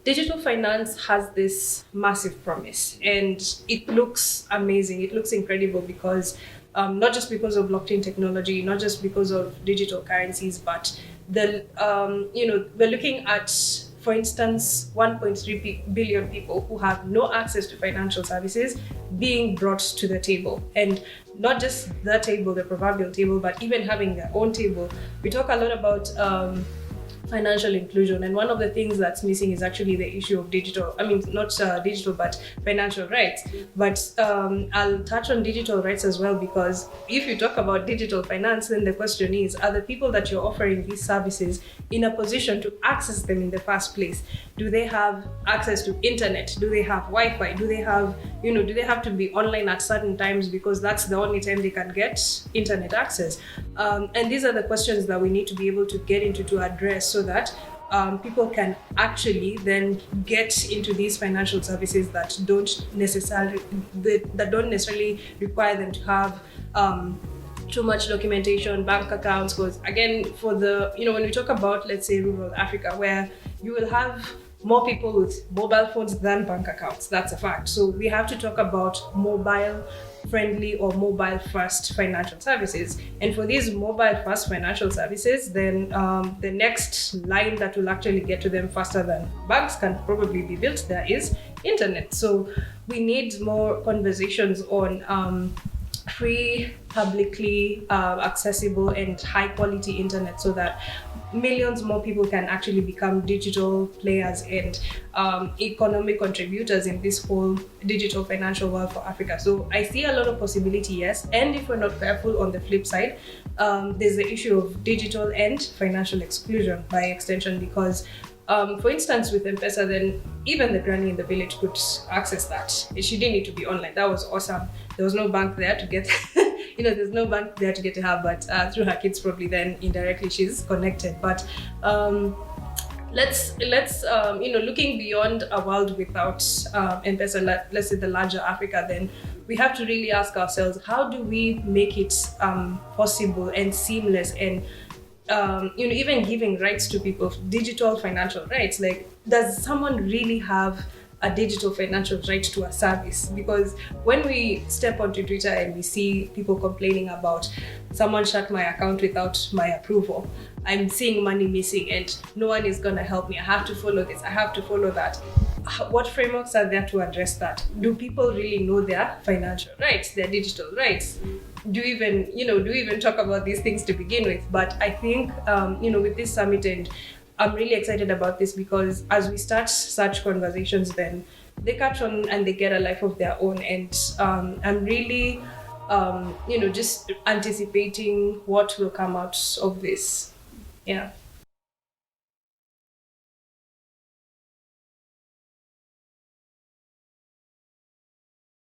digital finance has this massive promise, and it looks amazing. It looks incredible because not just because of blockchain technology, not just because of digital currencies, but we're looking at, for instance, 1.3 billion people who have no access to financial services being brought to the table. And not just the table, the proverbial table, but even having their own table. We talk a lot about financial inclusion, and one of the things that's missing is actually the issue of digital, but financial rights. But I'll touch on digital rights as well, because if you talk about digital finance, then the question is, are the people that you're offering these services in a position to access them in the first place? Do they have access to internet? Do they have Wi-Fi? Do they have to be online at certain times because that's the only time they can get internet access? And these are the questions that we need to be able to get into to address, so that people can actually then get into these financial services that don't necessarily require them to have too much documentation, bank accounts. Because again, when we talk about, let's say, rural Africa, where you will have more people with mobile phones than bank accounts, that's a fact. So we have to talk about mobile friendly or mobile first financial services. And for these mobile first financial services, then the next line that will actually get to them faster than banks can probably be built there is internet. So we need more conversations on free, publicly accessible and high quality internet, so that millions more people can actually become digital players and economic contributors in this whole digital financial world for Africa. So I see a lot of possibility, yes. And if we're not careful, on the flip side, there's the issue of digital and financial exclusion by extension, because for instance, with M-Pesa, then even the granny in the village could access that. She didn't need to be online. That was awesome. There was no bank there to get, there's no bank there to get to her, but through her kids, probably then indirectly she's connected. But let's looking beyond a world without M-Pesa, let's say the larger Africa, then we have to really ask ourselves, how do we make it possible and seamless and even giving rights to people, digital financial rights? Like, does someone really have a digital financial right to a service? Because when we step onto Twitter and we see people complaining about someone shut my account without my approval, I'm seeing money missing and no one is going to help me, I have to follow this, I have to follow that. What frameworks are there to address that? Do people really know their financial rights, their digital rights? Do you even talk about these things to begin with? But I think with this summit, and I'm really excited about this, because as we start such conversations, then they catch on and they get a life of their own. And I'm really just anticipating what will come out of this. Yeah.